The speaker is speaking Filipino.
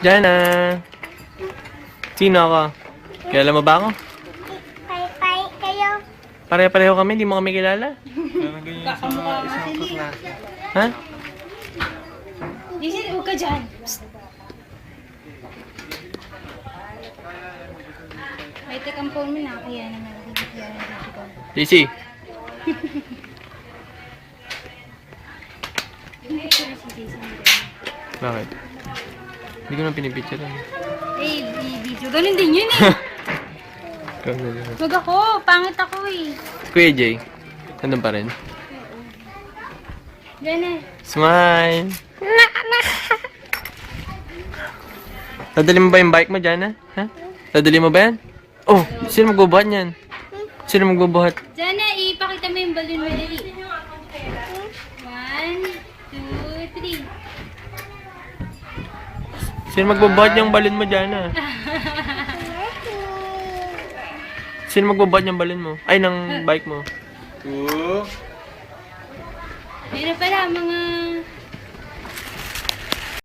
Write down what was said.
Jana. Sino ako? Kilala mo ba ako? Pay kayo. Pare-pareho kami, di mo kami kilala. Parang ganyan sa isang kaklase. Ha? Jason, huwag ka dyan. Psst. May tekang phone mo na, kaya naman. JC. Bakit? Hindi ko na pinipicture yan. Eh, video. Ganun din yun eh. Kuya Wag ako, pangit ako eh. Jay, nandun pa rin. Diyan eh. Smile! Dadali mo ba yung bike mo dyan, ha? Dadali mo ba yan? Oh, sino magbubuhat niyan? Sino magbubuhat? Diyan na, ipakita mo yung balloon mo dali. 1, 2, 3. Sino magbubuhat yung balon mo dyan, ha? Sino magbubuhat yung balon mo? Ay, ng bike mo. 2. Ayun na pala, mga